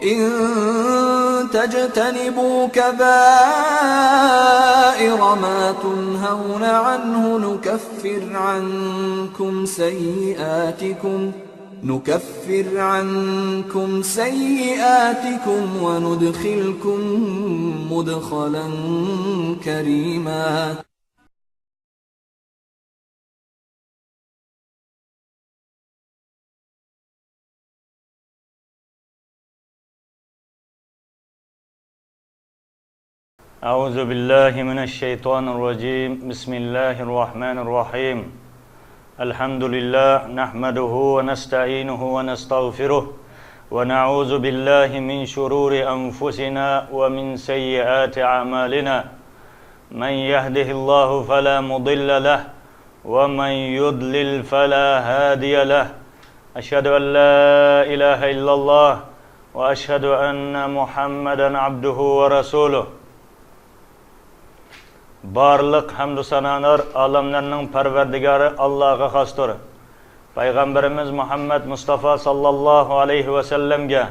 إن تجتنبوا كبائر ما تنهون عنه نكفر عنكم سيئاتكم وندخلكم مدخلا كريما. أعوذ بالله من الشيطان الرجيم. بسم الله الرحمن الرحيم. الحمد لله نحمده ونستعينه ونستغفره ونعوذ بالله من شرور أنفسنا ومن سيئات أعمالنا. من يهده الله فلا مضل له ومن يضلل فلا هادي له. أشهد أن لا إله إلا الله وأشهد أن محمدا عبده ورسوله. Barlık hamdü sanalar alemlerinin perverdigarı Allah'a xasdır. Peygamberimiz Muhammed Mustafa sallallahu aleyhi ve sellemge,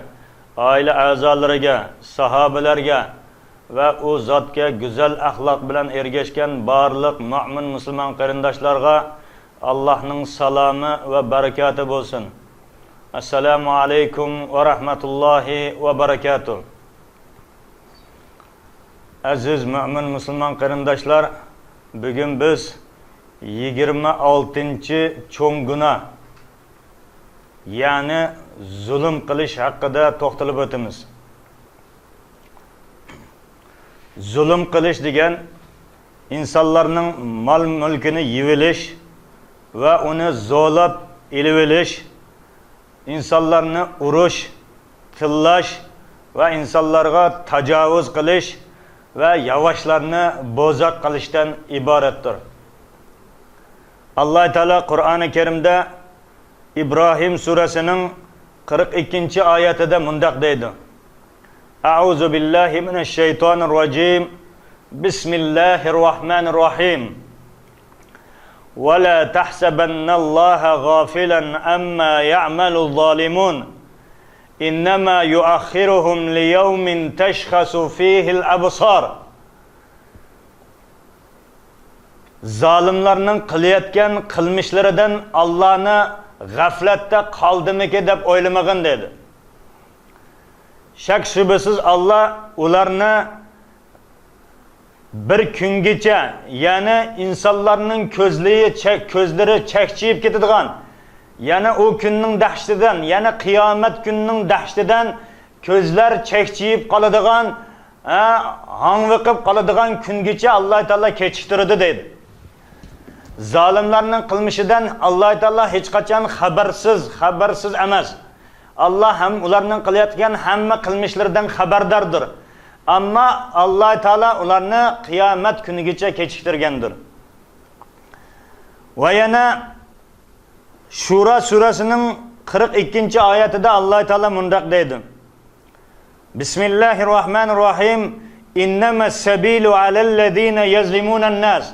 aile azalarıga, sahabelerge ve o zatga güzel ahlak bilen ergeçken barlık mümin Müslüman qarindaşlarga Allah'ın salamı ve berekatı bolsun. Esselamu aleyküm ve rahmetullahi ve berekatuhu. Aziz mümin Müslüman qarindaşlar, bugün biz 26. çoğun günah, yani zulüm qilish haqida to'xtalib o'tamiz. Zulüm qilish degan insonlarning mal mulkini yivilish ve onu zo'lab ilib olish, insonlarni urush, tillash ve insonlarga tajovuz qilish ve yavaşlarını bozak kılıştan ibarettir. Allah Teala Kur'an-ı Kerim'de İbrahim suresinin 42. ayetinde mundaq deydi. Euzu billahi mineşşeytanirracim. Bismillahirrahmanirrahim. Ve la tahsabennallaha gafilen amma ya'malul zalimun. İnnemâ yuakhiruhum liyevmin teşhasu fihil absar. Zalimlarning qilayotgan qilmishlaridan Allah'ni g'aflatda qaldimiki deb o'ylamagin dedi. Shak shubhasiz Allah ularni bir kungacha, ya'ni insonlarning ko'zlari chakchiyib ketadigan, yani o günün dahşetinden, yani kıyamet gününün dahşetinden közler çekçiyip kalıdığan, hanvıkıp kalıdığan güngeçe Allah-u Teala keçiştirdi dedi. Zalimlerinin kılmışıdan Allah-u Teala hiç kaçan habersiz emez. Allah hem ularının kılayatken hem kılmışlardan haberdardır. Ama Allah-u Teala ularını kıyamet güngeçe keçiştirgendir. Ve yana Şura suresinin 42. ayetinde Allah Teala mundaq deydi. Bismillahirrahmanirrahim. İnnemes sebilu alellezine yezlimunen nas.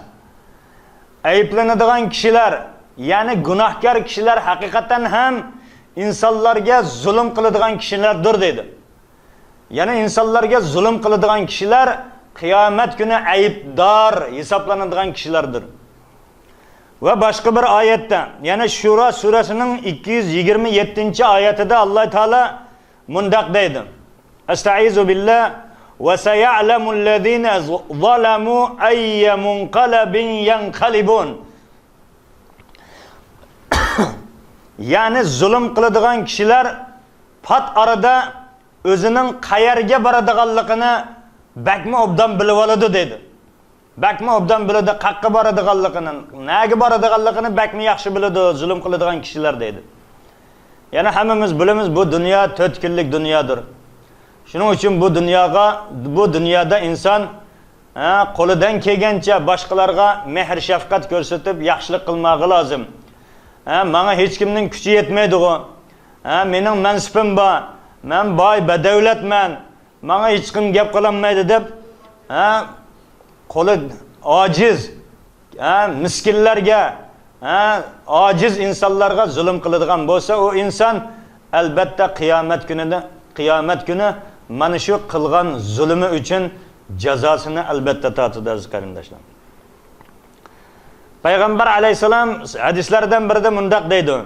Ayıplanadigan kişiler, yani günahkar kişiler hakikaten hem insanlarga zulüm qiladigan kişilerdir dedi. Yani insanlarga zulüm qiladigan kişiler kıyamet günü ayıpdar hesaplanadigan kişilerdir. Ve başka bir ayette, yani Şura suresinin 227. ayetinde Allah Teala mundaq deydi. Estaizu billah ve seya'lemu'llezine zalemu ayye munqalabin yanqalibun. Yani zulüm qiladigan kişiler pat arada özünün qayerga boradiganligini bakma obdan bilib oladi dedi. Bakma obdan biladi, qaqqa boradiganligini, nega boradiganligini bakma yaxshi biladi zulüm qiladigan kişiler deydi. Yani hammamiz bilamiz, bu dünya 4 kunlik dunyodir. Shuning uchun bu dunyoda inson qo'lidan kelgancha boshqalarga mehr shafqat ko'rsatib yaxshilik qilmog'i lozim. Menga hech kimning kuchi yetmaydi u. Mening mansibim bor, men boy badavlatman, menga hech kim gap qilolmaydi deb qo'li ojiz miskinlarga, ojiz insonlarga zulm qiladigan bo'lsa, o inson albatta qiyomat kunida qiyomat kuni mana shu qilgan zulmi uchun jazosini albatta tortadi aziz qarindoshlar. Payg'ambar alayhisalom hadislardan birida mundaq deydi: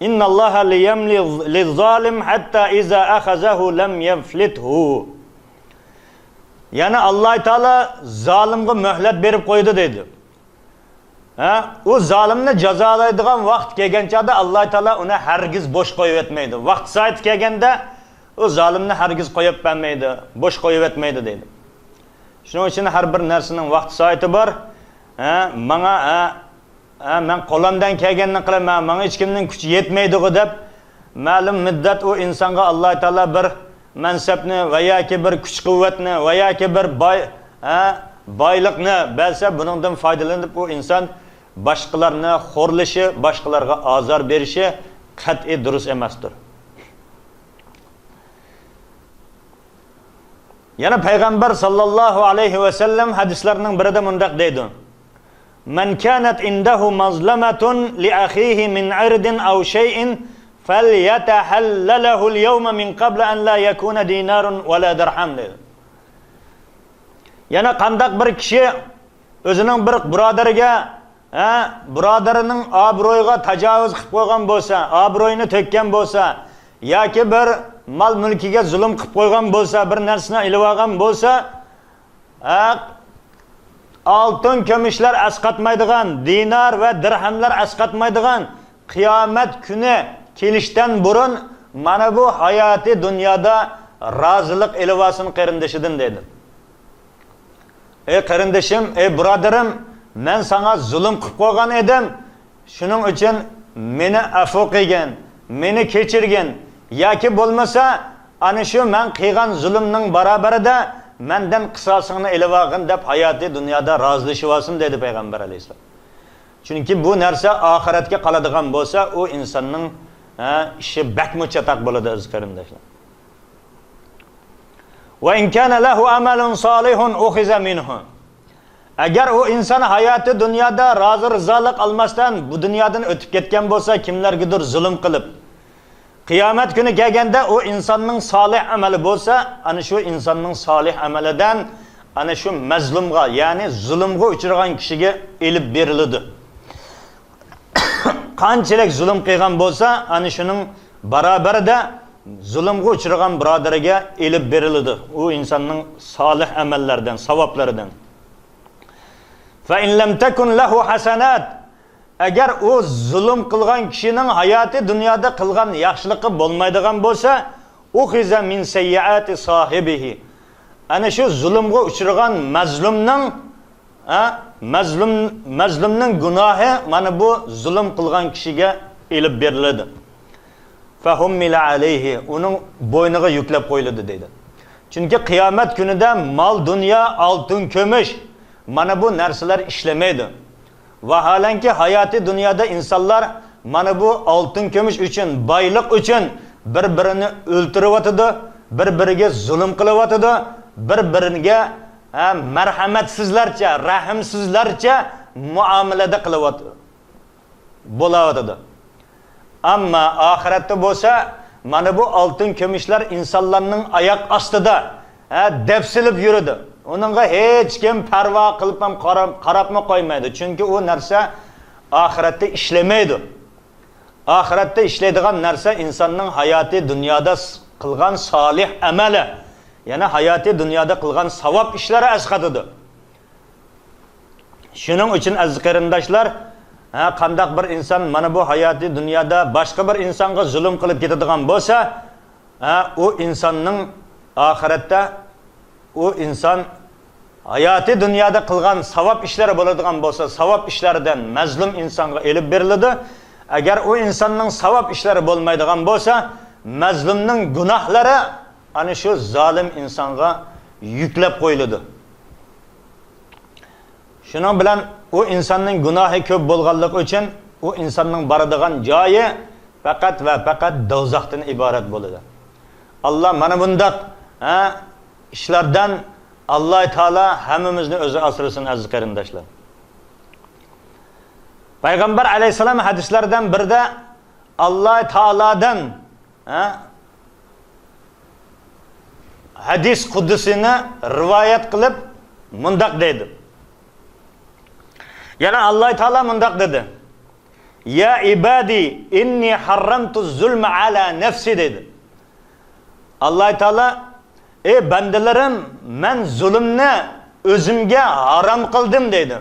"Innalloha liyamli liz-zolim hatta iza akhazahu lam yaflithu." Ya'ni Alloh taolo zolimga muhlat berib qo'ydi deydi. U zolimni jazolaydigan vaqt kelganchada Alloh taolo uni hargiz bo'sh qo'yib etmaydi. Vaqt soati kelganda u zolimni hargiz qo'yib bermaydi, bo'sh qo'yib etmaydi deydi. Shuning uchun har bir narsaning vaqt soati bor. Men qo'limdan kelganini qilaman, menga hech kimning kuchi yetmaydi-ku deb ma'lum muddat u insonga Alloh taolo bir mansabni va yoki bir kuch-quvvatni va yoki bir boylikni bersa, buningdan foydalanib u inson boshqalarni xo'rlishi, boshqalarga azor berishi qat'iy durust emasdir. Yana payg'ambar sallallohu alayhi va sallam hadislarining birida mundaq deydi: "Man kanat indahu mazlamatun li akhihi min 'irdin aw shay'in falyatahallalahu al-yawma min qabla an la yakuna dinarun wa la dirham." deydi. Yana qandaq bir kishi o'zining bir birodariga, birodarining obro'yiga tajovuz qilib qo'ygan bo'lsa, obro'yini to'kkan bo'lsa, yoki bir mal mulkiga zulm qilib qo'ygan bo'lsa, bir narsani ilib olgan bo'lsa, oltin kumushlar asqatmaydigan, dinar va dirhamlar asqatmaydigan qiyomat kuni kelishdan burun mana bu hayoti dunyoda rozilik ilib olsin qarindoshidan dedi. Ey qarindishim, ey birodarim, men sana zulm qilib qo'ygan edim. Shuning uchun meni afv qilgin, meni kechirgin. Yoki bo'lmasa, ana shu men qilgan zulmning barobarida mendan qisosingni ilib olgin deb hayoti dunyoda rozilashib olsin dedi payg'ambar alayhisalom. Chunki bu narsa oxiratga qoladigan bo'lsa, u insonning ishi bakmu chataq bo'ladi aziz qarindoshlar. Va in kana lahu amalun solihun ukhiza minhu. Agar u inson hayoti dunyoda rozi rizolik olmasdan bu dunyodan o'tib ketgan bo'lsa, kimlargadir zulm qilib, qiyomat kuni kelganda u insonning solih amali bo'lsa, ana shu insonning solih amalidan ana shu mazlumga, ya'ni zulmga uchragan kishiga elib beriladi. Qanchalik zulm qilgan bo'lsa, ana shuning barobarida zulmga uchragan birodariga elib beriladi. U insonning solih amallaridan, savoblaridan. Fa in lam takun lahu hasanat, agar u zulm qilgan kishining hayoti dunyoda qilgan yaxshiligi bo'lmaydigan bo'lsa, ukhiza min sayyiati sohibihi. Ana shu zulmga uchragan mazlumning gunohi mana bu zulm qilgan kishiga elib beriladi. Fahummila alayhi, uning bo'yniga yuklab qo'yiladi deydi. Chunki qiyomat kunida mol dunyo, oltin kumush mana bu narsalar ishlamaydi. Vaholanki hayoti dunyoda insonlar mana bu oltin kumush uchun, boylik uchun bir-birini o'ltirib o'tadi, bir-biriga zulm qilib o'tadi, bir-biriga marhamatsizlarcha, rahimsizlarcha muomalada qilib o'tadi. Bo'laveradi. Ammo oxiratda bo'lsa, mana bu oltin kumushlar insonlarning oyoq ostida depsilib yuradi. Uningga hech kim parvo qilib ham qarabma qo'ymaydi. Chunki u narsa oxiratda ishlamaydi. Oxiratda ishlaydigan narsa insonning hayoti dunyoda qilgan solih amali, ya'ni hayoti dunyoda qilgan savob ishlari asqatadi. Shuning uchun aziz qarindoshlar, qandaq bir inson mana bu hayoti dunyoda boshqa bir insonga zulm qilib ketadigan bo'lsa, u insonning oxiratda u inson hayoti dunyoda qilgan savob ishlari bo'ladigan bo'lsa, savob ishlaridan mazlum insonga elib beriladi. Agar u insonning savob ishlari bo'lmaydigan bo'lsa, mazlumning gunohlari ana shu zolim insonga yuklab qo'yiladi. Shuning bilan u insonning gunohi ko'p bo'lganligi uchun u insonning boradigan joyi faqat va faqat do'zaxdan iborat bo'ladi. Alloh mana bundaq ishlardan Alloh taolo hammamizni o'zi asrasin aziz qarindoshlar. Payg'ambar alayhisalom hadislaridan birida Alloh taoladan hadis quddusini rivoyat qilib mundoq deydi. Yana Alloh taolo mundoq dedi. Ya ibadi inni harramtu zulma ala nafsi dedi. Alloh taolo ey bandalarim men zulmni o'zimga harom qildim dedi.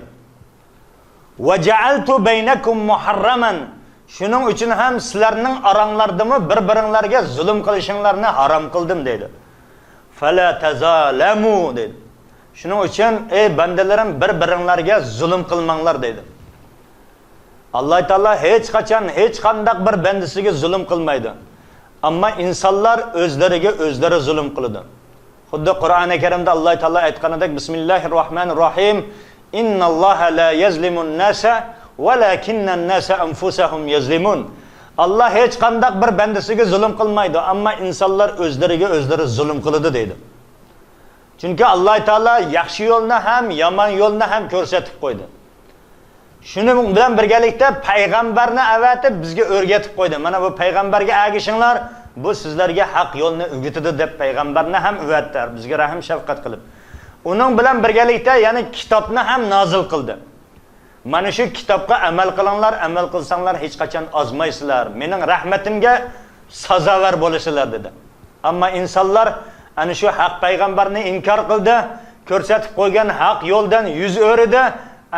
Va ja'altu baynakum muharraman. Shuning uchun ham sizlarning oranglardami bir-biringlarga zulm qilishinglarni harom qildim dedi. Fala tazalamu dedi. Shuning uchun ey bandalarim bir-biringlarga zulm qilmanglar dedi. Alloh taolo hech qachon hech qanday bir bandasiga zulm qilmaydi. Ammo insonlar o'zlariga o'zlari zulm qiladi. Xuddi Qur'oni Karimda Alloh taolo aytganidek Bismillahirrohmanirrohim Innalloha la yazlimun nasa walakinnan nasa anfusahum yazlimun. Allah hech qanday bir bandasiga zulm qilmaydi, ammo insonlar o'zlariga o'zlari zulm qiladi deydi. Chunki Alloh taolo yaxshi yo'lni ham, yomon yo'lni ham ko'rsatib qo'ydi. Shuning bilan birgalikda payg'ambarni avatib bizga o'rgatib qo'ydi. Mana bu payg'ambarga agishinglar, bu sizlarga haq yo'lni o'rgatadi deb payg'ambarni ham o'rgatdi, bizga rahim shafqat qilib. Uning bilan birgalikda ya'ni kitobni ham nozil qildi. Mana shu kitobga amal qilinglar, amal qilsanglar hech qachon ozmaysizlar. Mening rahmatimga sazovor bo'lasizlar dedi. Ammo insonlar ana shu haq payg'ambarni inkor qildi, ko'rsatib qo'ygan haq yo'ldan yuz o'ridi,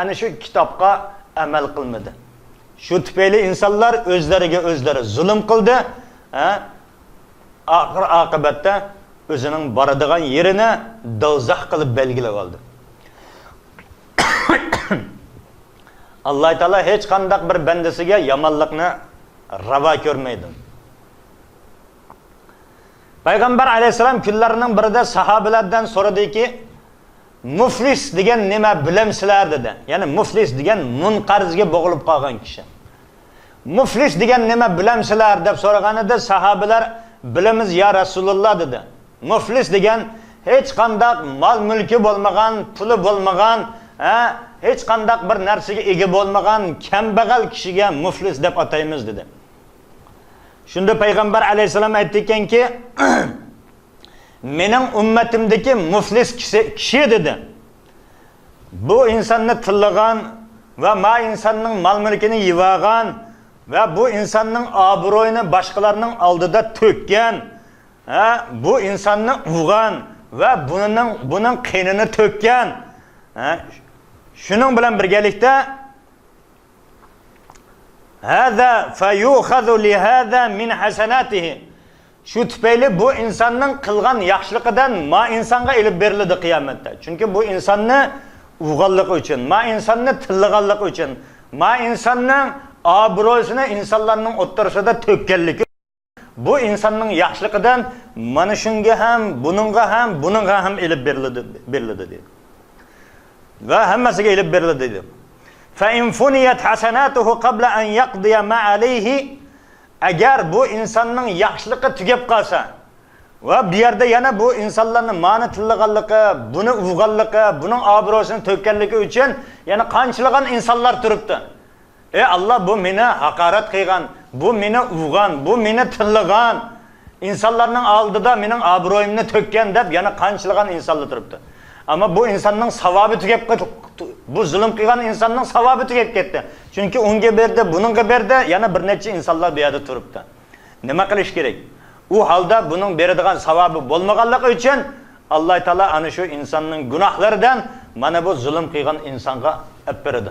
ana shu kitobga amal qilmadi. Shu tufayli insonlar o'zlariga o'zlari zulm qildi, oxir oqibatda o'zining boradigan yerini do'zax qilib belgilab oldi. Alloh taolo hech qanday bir bandasiga yomonlikni ravo ko'rmaydi. Payg'ambar alayhisalom kunlarining birida sahobalardan so'radiki, muflis degan nima bilamsizlar dedi. Ya'ni muflis degan munqarzga bo'g'ilib qolgan kishi. Muflis degan nima bilamsizlar deb so'raganida sahobalar bilamiz ya Rasululloh dedi. Muflis degan hech qanday mol mulki bo'lmagan, puli bo'lmagan, hech qanday bir narsaga ega bo'lmagan kambag'al kishiga muflis deb ataymiz dedi. Shunda payg'ambar alayhisalom aytdi ekanki, mening ummatimdagi muflis kishi dedi. Bu insonni tillagan va ma insonning mol mulkini yivagan va bu insonning obro'yini boshqalarning oldida to'kkan, bu insonni urgan va buning qinini to'kkan. Shuning bilan birgalikda hada fayukhadhu li hada min hasanatihi. Shu tufayli bu insonning qilgan yaxshiligidan ma insonga ilib beriladi qiyomatda. Chunki bu insonni urganligi uchun, ma insonni tillaganligi uchun, ma insonning obro'sini insonlarning o'ttirisida to'kkanligi, bu insonning yaxshiligidan mana shunga ham, buningga ham ilib beriladi dedi. Va hammasiga ilib beriladi dedi. Fa in funiyat hasanatuhu qabla an yaqdiya ma alayhi. Agar bu insonning yaxshiligi tugab qolsa va bu yerda yana bu insonlarning ma'ni tillaganligi, buni urganligi, buning obro'sini to'kkanligi uchun yana qanchalagan insonlar turibdi. Allah bu meni haqorat qilgan, bu meni urgan, bu meni tillagan, insonlarning oldida mening obro'yimni to'kkan deb yana qanchalagan insonlar turibdi. Ama bu insanның savobi tugab ketdi. Bu zulm qilgan insonning savobi tugab ketdi. Chunki unga berdi, buningga berdi, yana bir necha insonlar bu yerda turibdi. Nima qilish kerak? U holda buning beradigan savobi bo'lmaganligi uchun Alloh taolo ana shu insonning gunohlaridan mana bu zulm qilgan insonga olib beradi.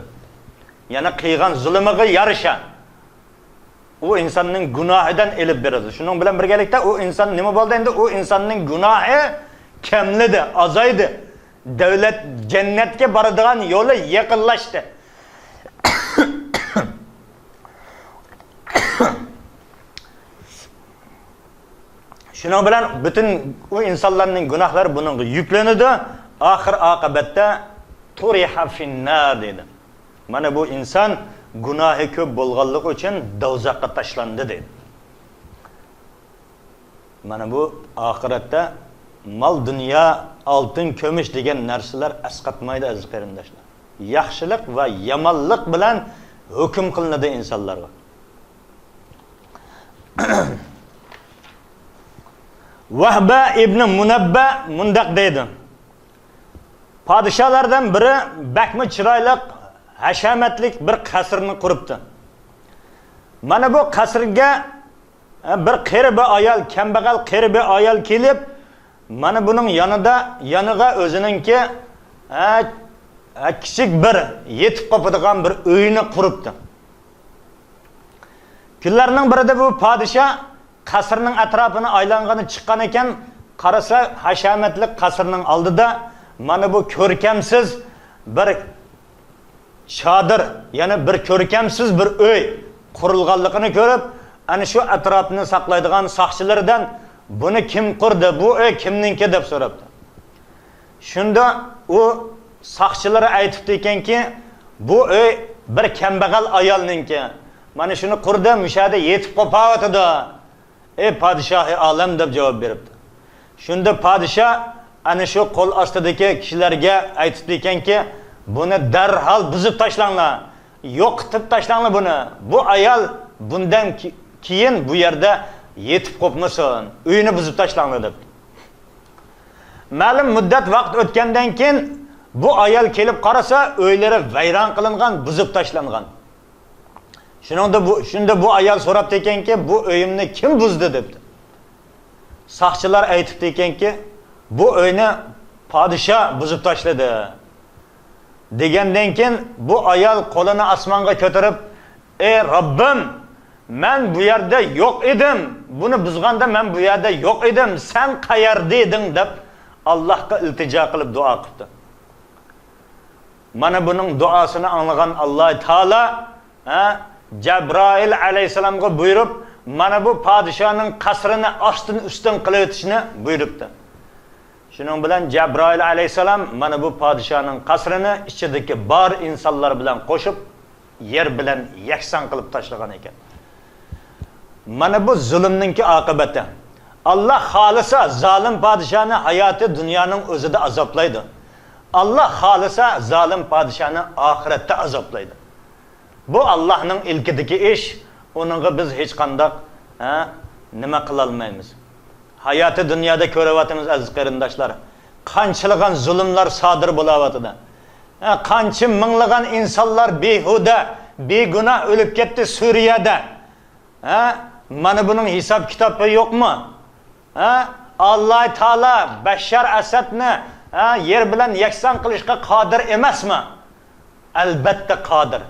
Yana qilgan zulmiga yarasha u insonning gunohidan elib beradi. Shuning bilan birgalikda u inson nima bo'ldi endi? U insonning gunohi kamlidi, azaydi. Davlat jannatga boradigan yo'li yaqinlashdi. Shuning bilan butun u insonlarning gunohlari buningga yuklanadi, oxir oqibatda turiha finnar dedi. Mana bu inson gunohi ko'p bo'lganligi uchun do'zaxga tashlandi dedi. Mana bu oxiratda mal dünya, altın, kömüş degan narsalar asqatmaydi aziz qarindoshlar. Yaxshilik va yomonlik bilan hukm qilinadi insonlarga. Vahba ibn Munabba mundaq deydi. Padişahlardan biri bakmi chiroyli, hashamatlik bir qasrni quribdi. Mana bu qasrga bir qeri bir ayol, kambag'al qeri bir ayol kelib, mana buning yoniga o'zininki kichik bir yetib qopadigan bir uyni quribdi. Kunlarning birida bu podshoh qasrning atrofini aylangani chiqqan ekan, qarasa hashamatli qasrning oldida mana bu ko'rkamsiz bir chodir, ya'ni bir ko'rkamsiz bir uy qurilganligini ko'rib, ana shu atrofni saqlaydigan soqchilardan buni kim qurdi, bu uy kimningki deb so'rabdi. Shunda u soqchilari aytibdi ekanki, bu uy bir kambag'al ayolninki. Mana shuni qurdi, mushada yetib qopayotdi. Ey podshohi olam deb javob beribdi. Shunda podshoh ana shu qo'l ostidagi kishilarga aytibdi ekanki, buni darhol buzib tashlanglar. Yo'qitib tashlanglar buni. Bu ayol bundan keyin bu yerda yetib qopmasin. Uyini buzib tashlanglar deb. Ma'lum muddat vaqt o'tgandan keyin bu ayol kelib qarasa, uylari vayron qilingan, buzib tashlangan. Shunda bu ayol so'rabdi ekanki, bu uyimni kim buzdi debdi. Soqchilar aytibdi ekanki, bu uyni podshoh buzib tashladi. Degandan keyin bu ayol qo'lini osmonga ko'tarib, "Ey Robbim, men bu yerda yo'q edim. Buni buzganda men bu yerda yo'q edim. Sen qayerda eding?" deb Allohga iltijo qilib duo qildi. Mana buning duosini anglagan Alloh taolo Cebrail aleyhisselamga buyurup, mana bu podshohning qasrini ostin ustin qilib o'tishni buyuribdi. Shuning bilan Cebrail aleyhisselam mana bu podshohning qasrini ichidagi bor insonlar bilan qo'shib, yer bilan yakson qilib tashlagan ekan. Mana bu zulmningki oqibati. Allah xolisa zolim podshohni hayoti dunyoning o'zida azoblaydi. Allah xolisa zolim podshohni oxiratda azoblaydi. Bu Allah'ның ilkidagi ish, onunga biz hech qanday nima qila olmaymiz. Hayoti dunyoda ko'ryapmiz aziz qarindoshlar. Qanchalagan zulmlar sodir bo'layotdi. Qancha minglagan insonlar behuda, begunoh o'lib ketdi Suriyada. Mana buning hisob kitobi yo'qmi? Alloh taolo Bashar Asadni yer bilan yakson qilishga qodir emasmi? Albatta qodir.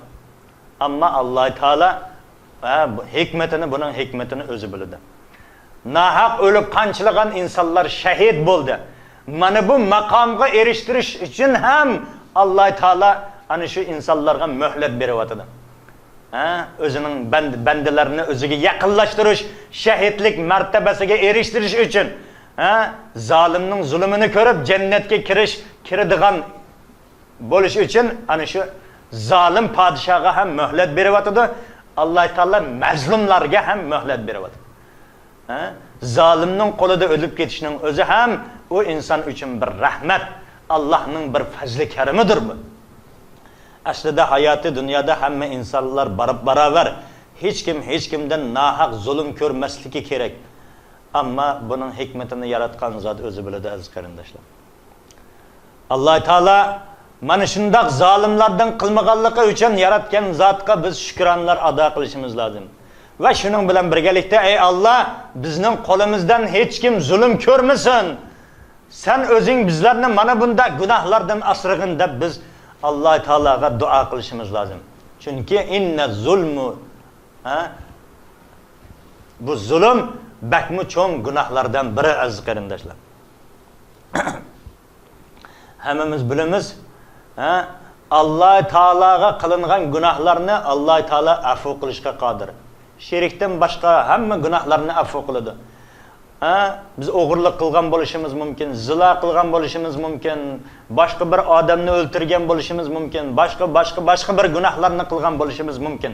Amma Alloh taolo buning hikmetini o'zi biladi. Nahaq o'lib qanchalagan insonlar shahid bo'ldi. Mana bu maqomga erishtirish uchun ham Alloh taolo ana shu insonlarga muhlat beryapti. O'zining bandalarini o'ziga yaqinlashtirish, shahidlik martabasiga erishtirish uchun, zolimning zulmini ko'rib jannatga kiradigan bo'lish uchun ana shu zolim podshohga ham muhlat beryapti. Alloh taolo mazlumlarga ham muhlat beryapti. Zolimning qo'lida o'lib ketishning o'zi ham u inson uchun bir rahmat, Allohning bir fazli karimidir bu. Aslida hayoti dunyoda hamma insonlar barobar, hech kimdan nahaq zulm ko'rmasligi kerak. Ammo buning hikmetini yaratgan zot o'zi biladi aziz qarindoshlar. Alloh taolo mana shundoq zolimlardan qilmaganligi uchun yaratgan zotga biz shukronlar ado qilishimiz lozim. Va shuning bilan birgalikda ey Alloh, bizning qo'limizdan hech kim zulm ko'rmasin. Sen o'zing bizlarni mana bunda gunohlardan asrag'in deb biz Alloh taolaga duo qilishimiz lozim. Chunki inna zulmu bu zulm bakmi cho'ng gunohlardan biri aziz qarindoshlar. Hammamiz bilamiz, Alloh taolaga qilingan gunohlarni Alloh taolo afv qilishga qodir. Shirkdan boshqa hamma gunohlarni afv qiladi. Biz o'g'irlik qilgan bo'lishimiz mumkin, zina qilgan bo'lishimiz mumkin, boshqa bir odamni o'ldirgan bo'lishimiz mumkin, boshqa bir gunohlarni qilgan bo'lishimiz mumkin.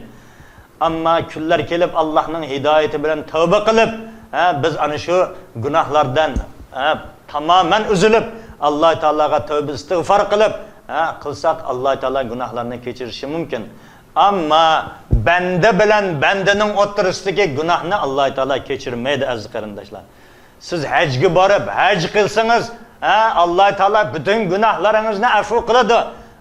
Ammo kunlar kelib Allohning hidoyati bilan tavba qilib, biz ana shu gunohlardan tamoman uzilib, Alloh taolaga tavba istig'for qilib, qilsak Alloh taolo gunohlarni kechirishi mumkin. Ammo banda bilan bandaning o'rtasidagi gunohni Alloh taolo kechirmaydi aziz qarindoshlar. Siz hajga borib, haj qilsangiz, Alloh taolo butun gunohlaringizni afv qiladi.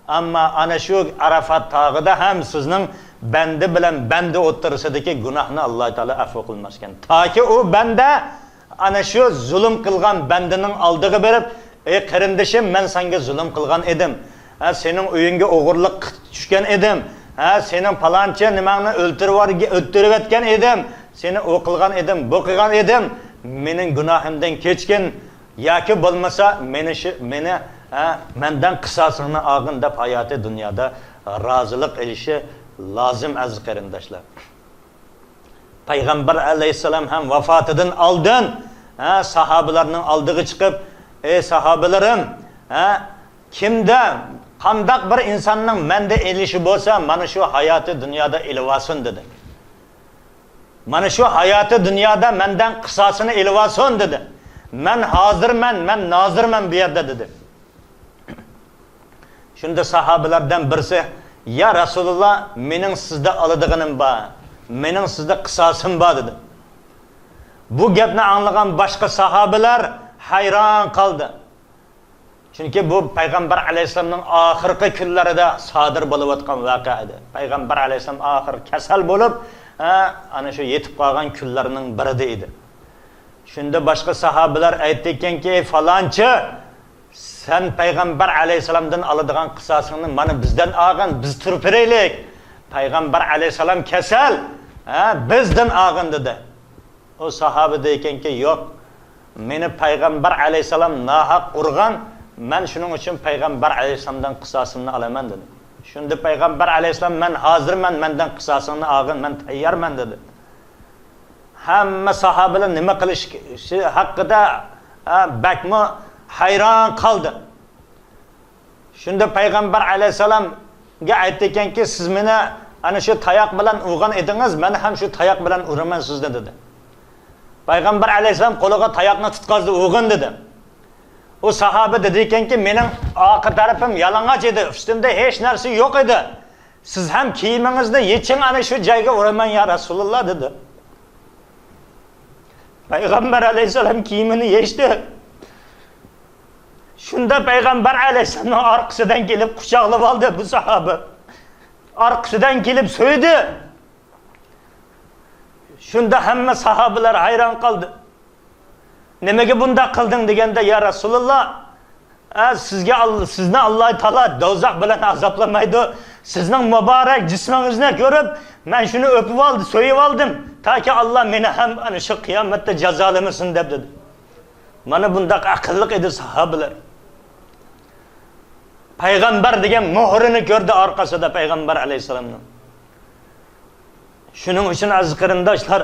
Ammo ana shu Arafat tog'ida ham sizning banda bilan banda o'ttirisidagi gunohni Alloh taolo afv qilmas ekan. Toki u banda ana shu zulm qilgan bandining oldiga berib, "Ey qarindishim, men senga zulm qilgan edim. Sening uyingga o'g'irlik tushgan edim. Sening palonchi nimangni o'ltirib etgan edim. Seni o'qilgan edim, bu qilgan edim. Mening gunohimdan kechgin yoki bo'lmasa meni mendan qisosini olgin" deb hayoti dunyoda rozilik elishi lozim aziz qarindoshlar. Payg'ambar alayhisalom ham vafotidan oldin sahobalarning oldiga chiqib, "Ey sahobalarim, kimda qandaq bir insonning menda elishi bo'lsa, mana shu hayoti dunyoda ilvasin" dedi. Mana shu hayoti dunyoda mendan qisosini ilvasin dedi. "Men hozirman, men nozirman bu yerda" dedi. Shunda sahobalardan birisi, "Ya Rasululloh, mening sizda oladiganim bor. Mening sizda qisosim bor" dedi. Bu gapni anglagan boshqa sahobalar hayron qoldi. Chunki bu payg'ambar alayhisolamning oxirgi kunlarida sodir bo'lib o'tgan voqea edi. Payg'ambar alayhisolam oxir kasal bo'lib, ana shu yetib qolgan kunlarning birida edi. Shunda boshqa sahobalar aytdikanki, "Ey falonchi, sen payg'ambar alayhisolamdan oladigan qisosingni mana bizdan olgin, biz turib beraylik. Payg'ambar alayhisolam kasal, bizdan olgin" dedi. O sahoba deykanki, "Yo'q, meni payg'ambar alayhisolam nohaq urgan, men shuning uchun payg'ambar alayhisolamdan qisosimni olaman" dedi. Shunda payg'ambar alayhisolam, "Men hozirman, mendan qisosingni olgin, men tayyorman" dedi. Hamma sahobalar nima qilishi haqida bakmo hayron qoldi. Shunda payg'ambar alayhisolamga aytdikanki, "Siz meni ana shu tayoq bilan urgan edingiz, men ham shu tayoq bilan uraman sizni" dedi. Payg'ambar alayhisolam qo'liga tayoqni tutqazdi, "O'g'in" dedi. O sahoba dedi ekanki, "Mening orqa tarafim yalang'och edi, ustimda hech narsa yo'q edi. Siz ham kiyimingizni yeching, ana shu joyga uraman ya Rasululloh" dedi. Payg'ambar alayhisolam kiyimini yechdi. Shunda payg'ambar alayhisolamning orqasidan kelib quchoqlab oldi bu sahoba. Orqasidan kelib so'ydi. Shunda hamma sahobalar hayron qoldi. "Nimaga bunda qilding?" deganda, "Ya Rasululloh, sizni Alloh taolo do'zax bilan azoblamaydi. Sizning muborak jismingizni ko'rib, men shuni o'pib oldim, so'yib oldim, toki Alloh meni ham ana shu qiyomatda jazolamasin" deb dedi. Mana bundaq aqlliq edi sahobalar. Payg'ambar degan muhrini ko'rdi orqasida payg'ambar alayhisolamning. Shuning uchun aziz qarindoshlar,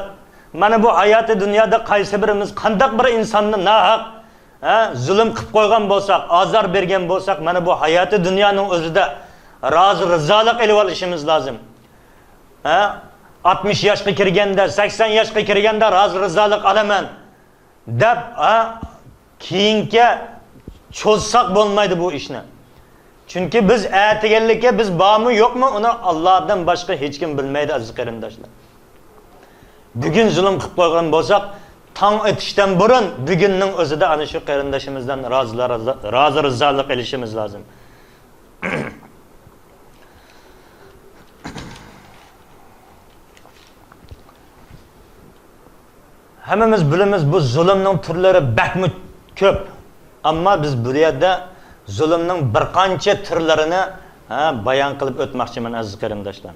mana bu hayoti dunyoda qaysi birimiz qandaq bir insonni nohaq zulm qilib qo'ygan bo'lsak, azor bergan bo'lsak, mana bu hayoti dunyoning o'zida rozi rizolik elib olishimiz lozim. 60 yoshga kirganda, 80 yoshga kirganda rozi rizolik olaman deb keyinga cho'zsak bo'lmaydi bu ishni. Chunki biz aytganlikka biz bormi yo'qmi, uni Allohdan boshqa hech kim bilmaydi aziz qarindoshlar. Bugun zulm qilib qo'ygan bo'lsak, tong etishdan burun bugunning o'zida ana shu qarindoshimizdan rozi rizolik qilishimiz lozim. Hammamiz bilamiz bu zulmning turlari bakmi ko'p. Ammo biz bu yerda zulmning bir qancha turlarini bayon qilib o'tmoqchiman aziz qarindoshlar.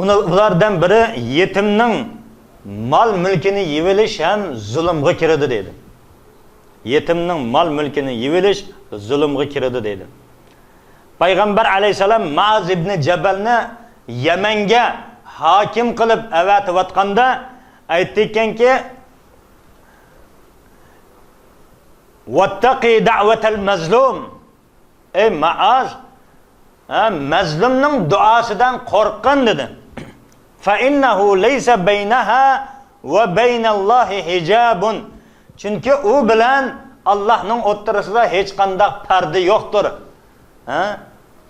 Ulardan biri yetimning mol mulkini yevilish ham zulmga kiradi dedi. Yetimning mol mulkini yevilish zulmga kiradi dedi. Payg'ambar alayhisalom Ma'z ibn Jabalni Yamanga hokim qilib avatayotganda aytdikanki, "Wattaqi da'watal mazlum." Ey Ma'az, mazlumning duosidan qo'rqin dedi. "Fa innahu laysa baynaha va baynallohi hijabun." Chunki u bilan Allohning o'rtasida hech qanday parda yo'qdir.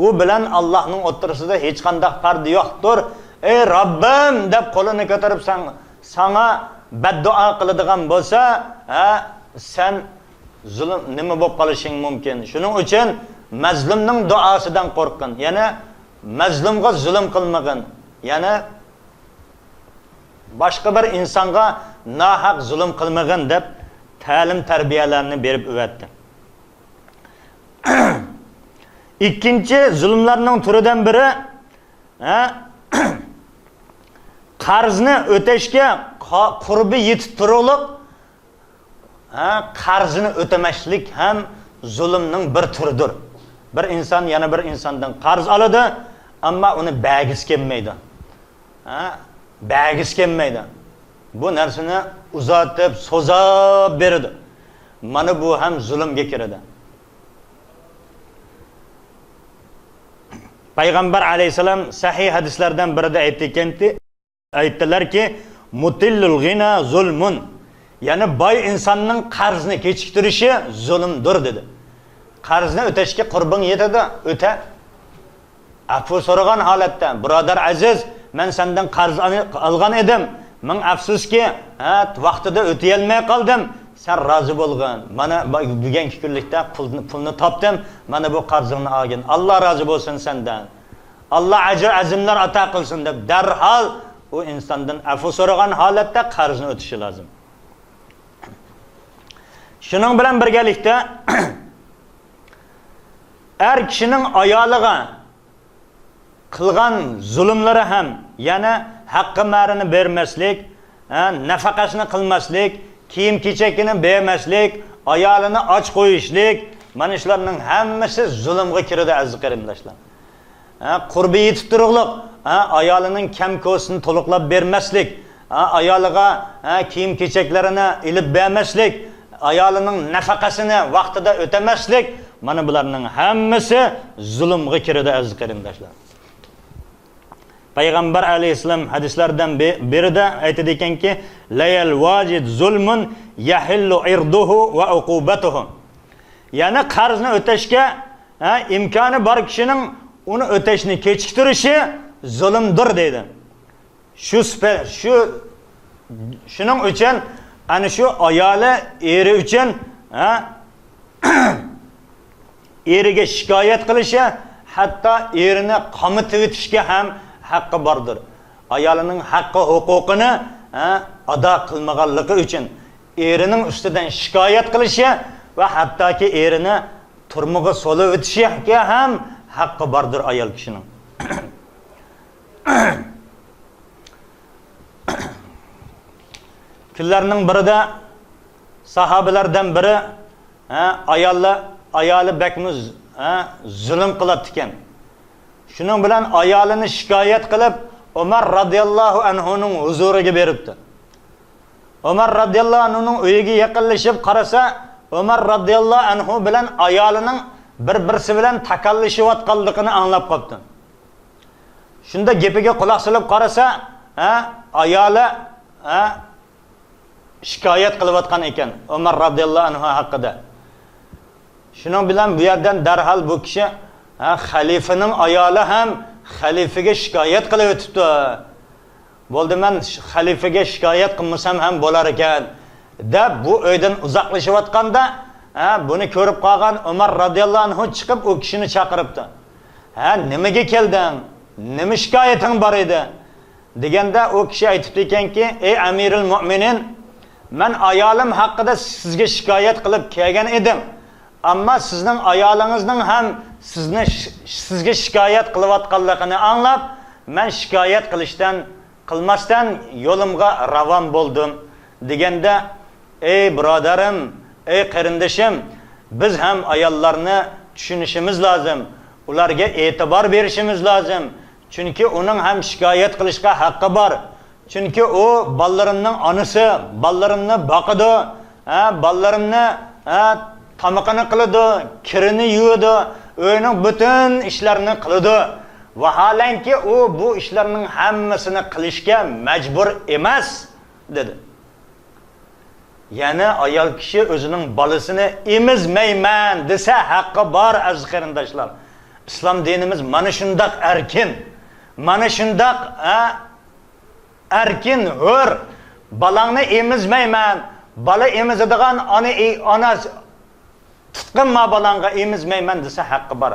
U bilan Allohning o'rtasida hech qanday parda yo'qdir. "Ey Robbim" deb qo'lini ko'tarib sana beddua qiladigan bo'lsa, sen zulm nima bo'lib qolishing mumkin. Shuning uchun mazlumning duosidan qo'rqin. Yana mazlumga zulm qilmagin. Yana boshqa bir insonga nohaq zulm qilmagin deb ta'lim tarbiyalarni berib o'tdi. Ikkinchi zulmlarning turidan biri qarzni o'tashga qurbi yetib turib, qarzini o'tamaslik ham zulmning bir turidir. Bir inson yana bir insondan qarz oladi, ammo uni bagis kelmaydi. Bagis kelmaydi. Bu narsani uzatib, so'zab beradi. Mana bu ham zulmga kiradi. Payg'ambar alayhisalom sahih hadislardan birida aytdilarki, mutillul g'ina zulmun. Ya'ni boy insonning qarzni kechiktirishi zulmdir dedi. Qarzni o'tashga qurbing yetadi, o'ta. Afv so'ragan holatda, birodar aziz, men sendan qarz olgan edim. Men afsuski, vaqtida o'tay olmay qoldim. Sen rozi bo'lgin. Mana bugungi kunlikda pulni topdim. Mana bu qarzingni olgin. Alloh rozi bo'lsin sendan. Alloh ajr azimlar ato qilsin deb darhol u insondan afv so'ragan holatda qarzni o'tishi lozim. Shuning bilan birgalikda er kishining ayoliga qilgan zulmlari ham, yana haqqi marini bermaslik, nafaqasini qilmaslik, kiyim-kechakini bermaslik, ayolini och qo'yishlik, mana shularning hammasi zulmga kiradi aziz qarindoshlar. Qurbi yetib turug'liq, ayolining kam-ko'sini to'liqlab bermaslik, ayoliga kiyim-kechaklarini ilib bermaslik, ayolining nafaqasini vaqtida o'tamaslik, mana bularning hammasi zulmga kiradi aziz qarindoshlar. Payg'ambar alayhisalom hadislardan birida aytadi ekanki, layal wajid zulmun yahillu irduhu va uqubatuhu. Ya'ni qarzni o'tashga imkoni bor kishining uni o'tashni kechiktirishi zulmdir deydi. Shuning uchun ana shu ayoli eri uchun eriga shikoyat qilishi, hatto erini qamitib o'tishga ham haqqi bordir. Ayolining haqqi, huquqini ado qilmaganligi uchun erining ustidan shikoyat qilishi va hattoki erini turmuga solib o'tishiga ham haqqi bordir ayol kishining. Kunlarning birida sahobalardan biri ayoli bakmuz zulm qiladi ekan. Shuning bilan ayolini shikoyat qilib Umar radhiyallohu anhuning huzuriga beribdi. Umar radhiyallohu anhuning uyiga yaqinlashib qarasa, Umar radhiyallohu anhu bilan ayolining bir-birisi bilan takallashayotganligini anglab qopti. Shunda gapiga quloq solib qarasa, ayoli shikoyat qilayotgan ekan Umar radhiyallohu anhu haqida. Shuning bilan bu yerdan darhol bu kishi xalifaning ayoli ham xalifaga shikoyat qilib o'tibdi. Bo'ldi, men xalifaga shikoyat qilmasam ham bo'lar ekan deb bu uydan uzoqlashayotganda buni ko'rib qolgan Umar radhiyallohu anhu chiqib u kishini chaqiribdi. Nimaga kelding? Nima shikoyating bor edi? Deganda u kishi aytibdi ekanki, ey Amirul Mu'minin, men ayolim haqida sizga shikoyat qilib kelgan edim. Ammo sizning ayolingizning ham sizga shikoyat qilayotganligini anglab, men shikoyat qilmasdan yo'limga ravon bo'ldim. Deganda, ey birodarim, ey qarindoshim, biz ham ayollarni tushunishimiz lozim, ularga e'tibor berishimiz lozim. Chunki uning ham shikoyat qilishga haqqi bor. Chunki u bolalarning onasi, bolalarimni boqadi, bolalarimni tamoqini qiladi, kirini yuvadi, uyning butun ishlarini qiladi. Vaholanki u bu ishlarning hammasini qilishga majbur emas, dedi. Ya'ni ayol kishi o'zining bolasini emizmayman desa haqqi bor aziz qarindoshlar. Islom dinimiz mana shundoq erkin, mana shundoq erkin, hur, balangni emizmayman. Bala emizadigan ona tutqinma balanga emizmayman desa haqqi bor.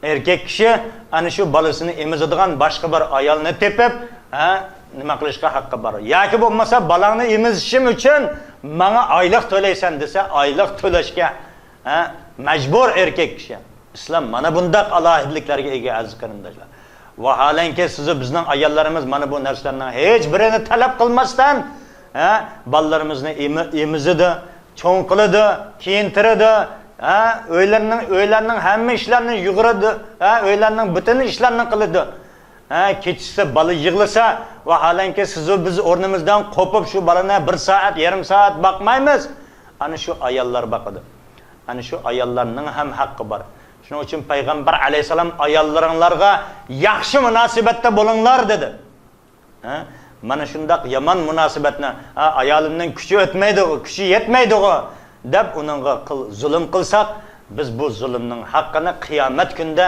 Erkak kishi ana shu balasini emizadigan boshqa bir ayolni tepib, nima qilishga haqqi bor. Yoki bo'lmasa balangni emizishim uchun menga oylik to'laysan desa, oylik to'lashga majbur erkak kishi. Islom mana bunday alohidliklarga ega aziz qarindoshlar. Vaholanki siz bizning ayollarimiz mana bu narsalarning hech birini talab qilmasdan bolalarimizni emizidi, cho'ng qiladi, kiyintiradi, o'ylarning hamma ishlarini yug'iradi, o'ylarning butun ishlarini qiladi. Kechisi bola yig'lasa, vaholanki siz biz o'rnimizdan qo'pib shu bolani 1 soat, yarim soat boqmaymiz. Ana shu ayollar boqadi. Ana shu ayollarning ham haqqi bor. Shuning uchun payg'ambar alayhisalom ayollaringlarga yaxshi munosabatda bo'linglar dedi. Mana shundaq yomon munosabatni ayolimning kuchi o'tmaydi, kuchi yetmaydi deb uningga zulm qilsak, biz bu zulmning haqqini qiyomat kunida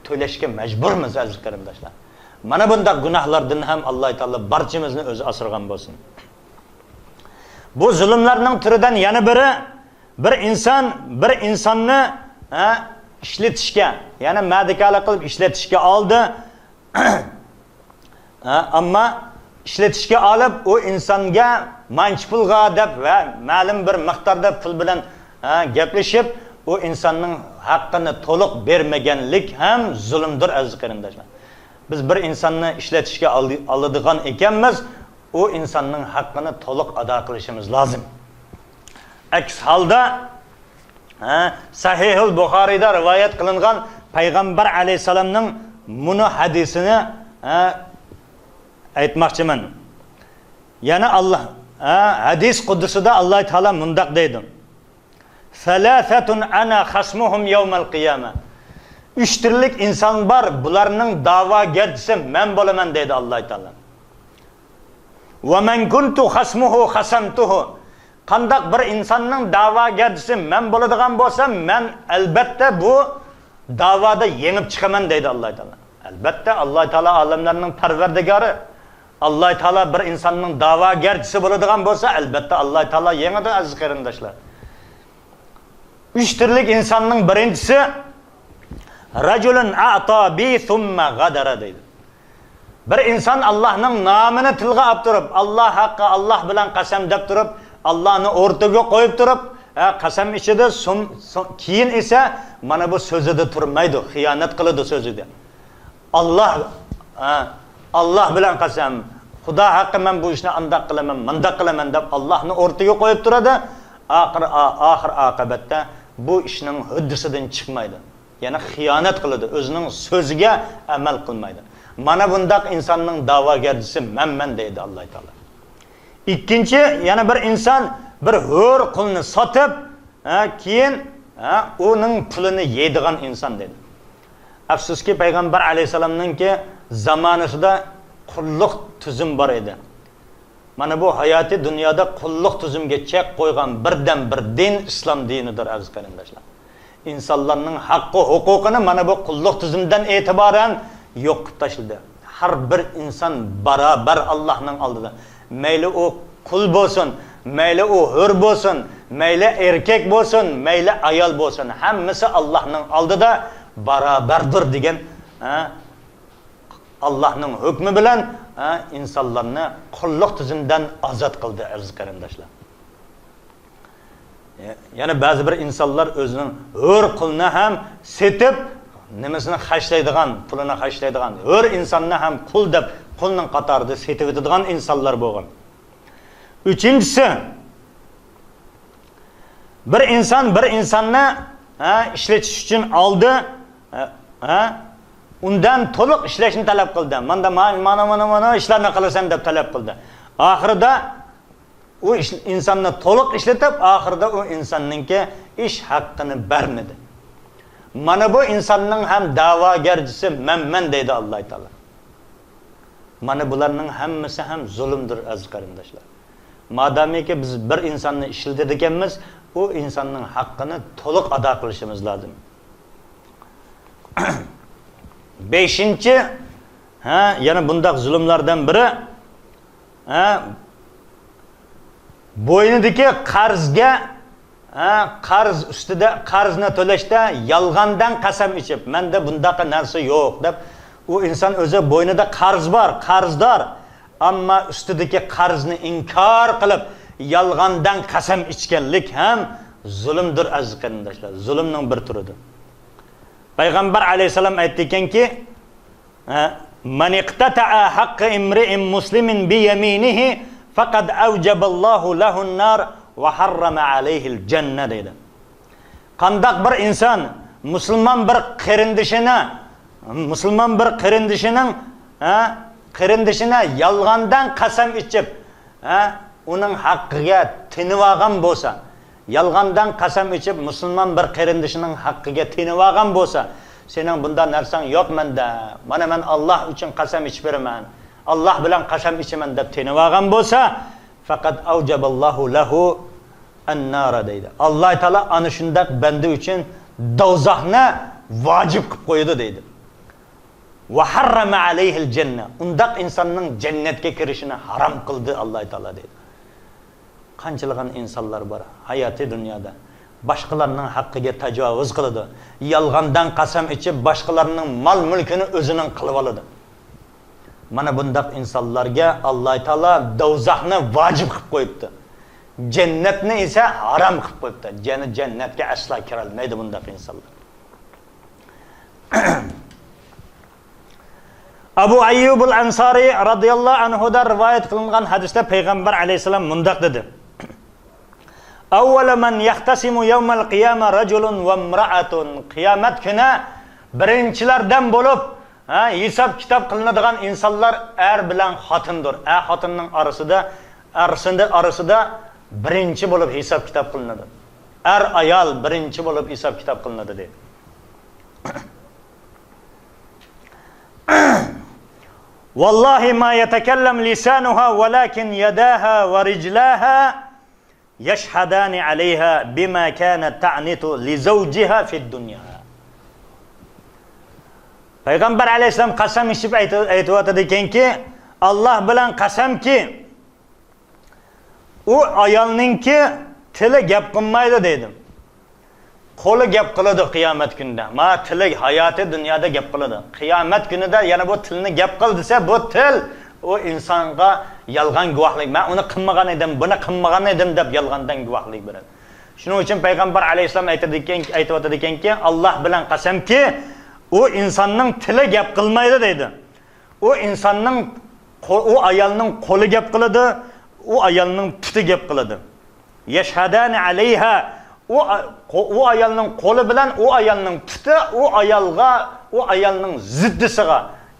to'lashga majburmiz aziz qarindoshlar. Mana bunday gunohlardan ham Alloh taolo barchamizni o'zi asragan bo'lsin. Bu zulmlarning turidan yana biri bir insonni ishlatishga, ya'ni madikala qilib ishlatishga oldi. Ammo ishlatishga olib u insonga manch pulga deb va ma'lum bir miqdorda pul bilan gaplashib, u insonning haqqini to'liq bermaganlik ham zulmdir aziz qarindoshlar. Biz bir insonni ishlatishga oladigan ekanmiz, u insonning haqqini to'liq ado qilishimiz lozim. Aks holda Sahihul Buxoriyda rivoyat qilingan payg'ambar alayhisalomning buni hadisini aytmoqchiman. Yana Allah hadis qudusida Alloh taolo mundaq deydi. Salasatun ana khasmuhum yawmal qiyamah. 3 turlik inson bor, bularning da'vogarchisi men bo'laman deydi Alloh taolo. Va man kuntu khasmuhu khasamtuhu. Qandaq bir insonning da'vogarchisi men bo'ladigan bo'lsam, men albatta bu da'voda yengib chiqaman deydi Alloh taolo. Albatta Alloh taolo olamlarning parvardigori. Alloh taolo bir insonning da'vogarchisi bo'ladigan bo'lsa, albatta Alloh taolo yengadi aziz qarindoshlar. 3 turlik insonning birinchisi rajulun a'ta bi thumma ghadara deydi. Bir inson Allohning nomini tilga olib turib, Alloh haqqi, Alloh bilan qasam deb turib, Allohni o'rtaga qo'yib turib, qasam ichida keyin esa mana bu so'zida turmaydi, xiyonat qiladi so'zida. Alloh bilan qasam, Xudo haqqi men bu ishni andaq qilaman, mundaq qilaman deb Allohni o'rtaga qo'yib turadi. Oxir oqibatda bu ishning huddisidan chiqmaydi. Ya'ni xiyonat qiladi, o'zining so'ziga amal qilmaydi. Mana bundaq insonning da'vogarchisi men deydi Alloh taolo. Ikkinchi, yana bir inson bir ho'r qulni sotib, keyin uning pulini yeydigan inson dedi. Afsuski payg'ambar alayhisalomningki zamonasida qulluq tuzum bor edi. Mana bu hayoti dunyoda qulluq tuzumga chek qo'ygan birdan bir din islom dinidir aziz qarindoshlar. İnsanlarning haqqi, huquqini mana bu qulluq tuzumdan e'tiboran yo'q qilib tashladi. Har bir inson barobar Allohning oldida. Mayli u qul bo'lsin, mayli u hur bo'lsin, mayli erkak bo'lsin, mayli ayol bo'lsin, hammasi Allohning oldida barobardir degan Allohning hukmi bilan insonlarni qulluq tuzumdan ozod qildi aziz qarindoshlar. Yana ba'zi bir insonlar o'zining hur qulni ham setib, nimasini xashlaydigan, pulini xashlaydigan, hur insonni ham qul deb qulning qatorida setib o'tadigan insonlar bo'lgan. Uchinchisi, bir insonni ishlatish uchun oldi, undan to'liq ishlashni talab qildi. Mana ishlarni qilasan deb talab qildi. Oxirida u insonni to'liq ishlatib, oxirida u insonningki ish haqqini bermadi. Mana bu insonning ham da'vogarchisi men deydi Alloh taolo. Mana bularning hammasi ham zulmdir aziz qarindoshlar. Madamiki biz bir insonni ishlatar ekanmiz, u insonning haqqini to'liq ado qilishimiz lozim. 5-chi, yana bundaq zulmlardan biri bo'ynidagi qarzga qarz ustida qarzni to'lashda yolg'ondan qasam ichib, menda bundaqa narsa yo'q deb, u inson o'zi bo'ynida qarz bor, qarzdor, ammo ustidagi qarzni inkor qilib yolg'ondan qasam ichganlik ham zulmdir aziz qarindoshlar, zulmning bir turidir. Payg'ambar alayhisalom aytdi ekanki, man iqtata'a haqqi imri'in muslimin bi yaminihi faqad awjaballohu lahu an-nar va harrama alayhi al-janna dedi. Qandaq bir inson musulmon bir qarindishini yolg'ondan qasam ichib, uning haqqiga tinib olgan bo'lsa, yolg'ondan qasam ichib musulmon bir qarindishining haqqiga tinib olgan bo'lsa, sening bunda narsang yo'q menda. Mana men Alloh uchun qasam ichib beraman. Alloh bilan qasam ichaman deb tinib olgan bo'lsa, faqat avjaballohu lahu an-nar deydi. Alloh taolo ana shunday banda uchun do'zaxni vojib qilib qo'ydi deydi. Va harrama alayhi al-janna. Undaq insonning jannatga kirishini harom qildi Alloh taolo deydi. Qanchalagan insonlar bor hayoti dunyoda boshqalarning haqqiga tajovuz qiladi, yolg'ondan qasam ichib boshqalarning mol mulkini o'zining qilib oladi. Mana bundaq insonlarga Alloh taolo do'zaxni vojib qilib qo'yibdi. Jannatni esa harom qilib qo'yibdi. Jannatga asla kira olmaydi bundaq insonlar. Abu Ayyub al-Ansari radhiyallohu anhu da rivoyat qilingan hadisda payg'ambar alayhisalom mundaq dedi: Avvala man yahtasimu yawmal qiyamah rajulun va imra'atun. Qiyomat kuni birinchilardan bo'lib, hisob kitob qilinadigan insonlar er bilan xotindir. Xotinning orasida birinchi bo'lib hisob kitob qilinadi. Ayol birinchi bo'lib hisob kitob qilinadi dedi. Wallahi ma yatakallam lisanuha walakin yadaha wa rijlaha yashhadani alayha bima kanat ta'nitu li zawjiha fi dunya. Payg'ambar alayhisalom qasam ichib aytayotdi ekanki, Alloh bilan qasamki, u ayolningki tili gap qilmaydi dedim. Qo'li gap qiladi qiyomat kunida. Ma tili hayoti dunyoda gap qiladi. Qiyomat kunida yana bu tilni gap qil desa, bu til o insonga yolg'on guvohlik. Men uni qilmagan edim, buni qilmagan edim deb yolg'ondan guvohlik beradi. Shuning uchun payg'ambar alayhisalom aytayotdi ekanki, Alloh bilan qasamki, u insonning tili gap qilmaydi deydi. U ayolning qo'li gap qiladi, u ayolning puti gap qiladi. Yashhadani alayha. U ayolning qo'li bilan u ayolning puti u ayolning ziddisiga,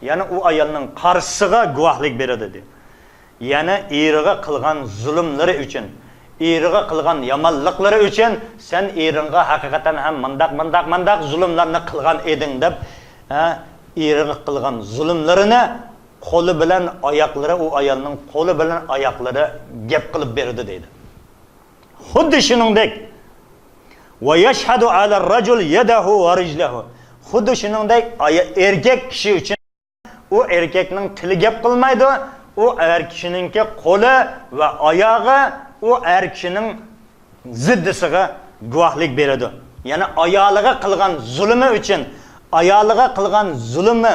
ya'ni u ayolning qarshisiga guvohlik beradi dedi. Ya'ni eriga qilgan zulmlari uchun, eriga qilgan yomonliklari uchun sen eringa haqiqatan ham mandaq zulmlarni qilgan eding deb, eriga qilgan zulmlarini qo'li bilan oyoqlari, u ayolning qo'li bilan oyoqlari gap qilib berdi dedi. Xuddi shuningdek va yashhadu ala ar-rajul yadahu va rijlahu. Xuddi shuningdek erkak kishi uchun u erkakning tili gap qilmaydi, u kishiningki qo'li va oyog'i u kishining ziddisiga guvohlik beradi. Ya'ni ayoliga qilgan zulmi uchun, ayoliga qilgan zulmi,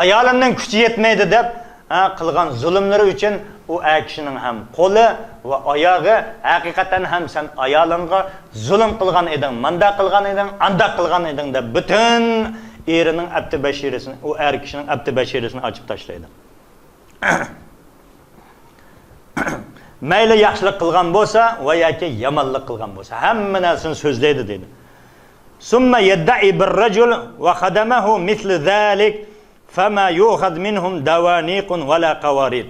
ayolimning kuchi yetmaydi deb qilgan zulmlari uchun u kishining ham qo'li va oyog'i haqiqatan ham sen ayolingga zulm qilgan eding, manda qilgan eding, anda qilgan eding deb butun erining abdi bashirisini, u kishining abdi bashirisini ochib tashlaydi. Mayli yaxshilik qilgan bo'lsa va yoki yomonlik qilgan bo'lsa, hamma narsani so'zlaydi dedi. Summa yadda'i bir-rajul va khadamahu mithlu zalik fama yu'khad minhum dawaniqun wala qawarid.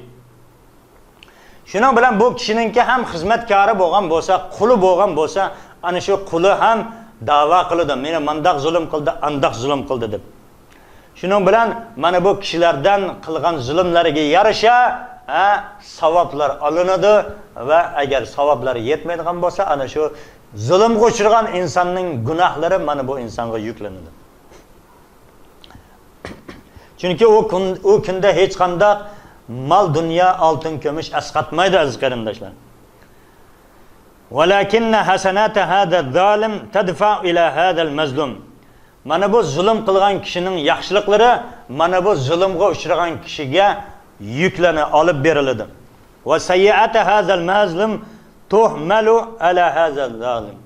Shuning bilan bu kishiningki ham xizmatkori bo'lgan bo'lsa, quli bo'lgan bo'lsa, ana shu quli ham da'vo qiladi, meni mandaq zulm qildi, andaq zulm qildi deb. Shuning bilan mana bu kishilardan qilgan zulmlariga yarasha savoblar olinadi va agar savoblar yetmaydigan bo'lsa, ana shu zulmga uchragan insonning gunohlari mana bu insonga yuklanadi. Chunki u kunda hech qanday mal dunyo, oltin, kumush asqatmaydi aziz qarindoshlar. Walakinna hasanata hada zalim tadfa ila hada al-mazlum. Mana bu zulm qilgan kishining yaxshiliklari mana bu zulmga uchragan kishiga yuklana olib beriladi. Va sayyi'ata hada al-mazlum tuhmalu ala hada al-zalim.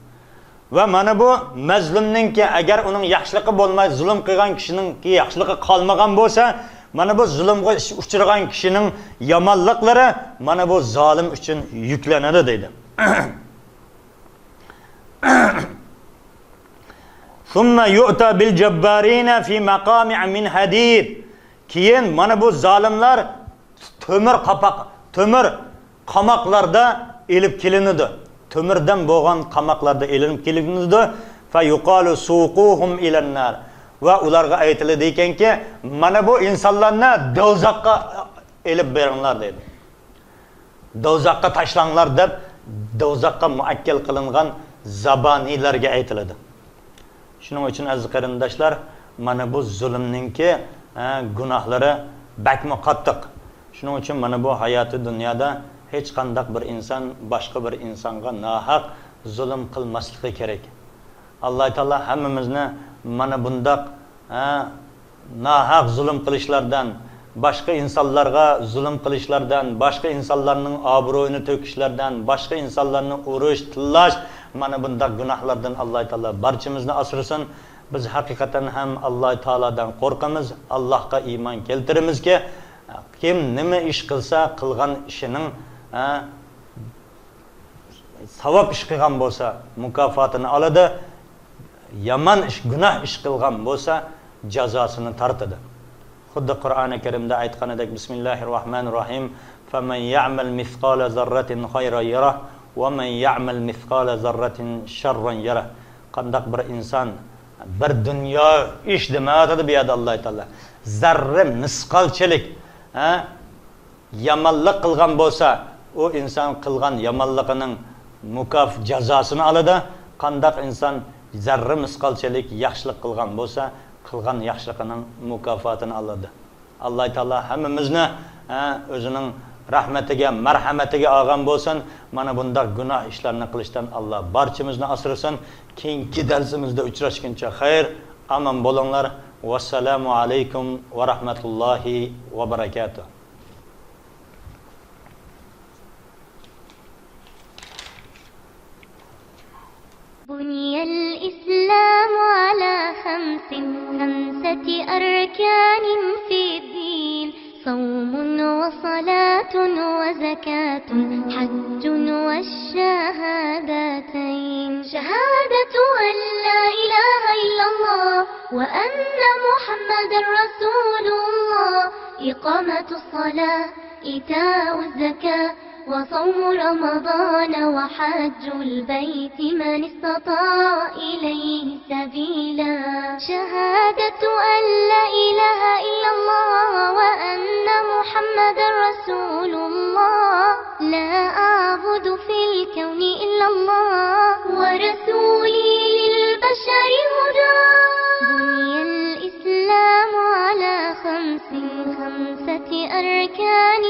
Va mana bu mazlumningki agar uning yaxshiligi bo'lmay zulm qilgan kishiningki yaxshiligi qolmagan bo'lsa, mana bu zulmga uchragan kishining yomonliklari mana bu zolim uchun yuklanadi deydi. Thumma yu'ta bil jabbarina fi maqami' min hadid. Keyin mana bu zolimlar temir qamoqlarda elib kelinadi. Temirdan bo'lgan qamoqlarda elinib kelinadi. Fa yuqalu suquhum ilan nar. Va ularga aytiladi ekanki, mana bu insonlarni do'zaxga elib beringlar deydi. Do'zaxga tashlanglar deb do'zaxga muakkal qilingan zabaniylarga aytiladi. Shuning uchun aziz qarindoshlar, mana bu zulmningki gunohlari bakmo qattiq. Shuning uchun mana bu hayoti dunyoda hech qanday bir inson boshqa bir insonga nohaq zulm qilmasligi kerak. Alloh taolo hammamizni mana bundaq nohaq zulm qilishlardan, boshqa insonlarga zulm qilishlardan, boshqa insonlarning obro'yini to'kishlardan, boshqa insonlarni urush, tillash, mana bundaq gunohlardan Alloh taolo barchamizni asrasin. Biz haqiqatan ham Alloh taoladan qo'rqamiz, Allohga iymon keltiramizki, kim nima ish qilsa, qilgan ishining savob ish qilgan bo'lsa, mukofotini oladi. Yomon ish, gunoh ish qilgan bo'lsa, jazosini tortadi. Xuddi Qur'oni Karimda aytganidek, Bismillahirrohmanirrohim, "Faman ya'mal mithqala zarratin khayran yarah va man ya'mal mithqala zarratin sharran yarah." Qandaq bir inson bir dunyo ish demaydi bu yerda Alloh taolo. Zarra misqolchilik, yomonlik qilgan bo'lsa, u inson qilgan yomonligining jazosini oladi. Qandaq inson zarra misqolchilik yaxshilik qilgan bo'lsa, qilgan yaxshiligining mukofotini oladi. Alloh taolo hammamizni o'zining rahmatiga, marhamatiga olgan bo'lsin. Mana bunday gunoh ishlarni qilishdan Alloh barchamizni asrasin. Keyingi darsimizda uchrashguncha xayr, aman bo'linglar. Vassalamu alaykum va rahmatullohi va barakatuh. بني الإسلام على خمسة أركان في الدين: صوم وصلاة وزكاة حج والشهادتين. شهادة أن لا إله إلا الله وأن محمد رسول الله، إقامة الصلاة، إيتاء الزكاة، وصوم رمضان وحج البيت من استطاع إليه سبيلا. شهادة أن لا إله إلا الله وأن محمد رسول الله، لا أعبد في الكون إلا الله ورسولي للبشر هدى. بني الإسلام على خمسة أركان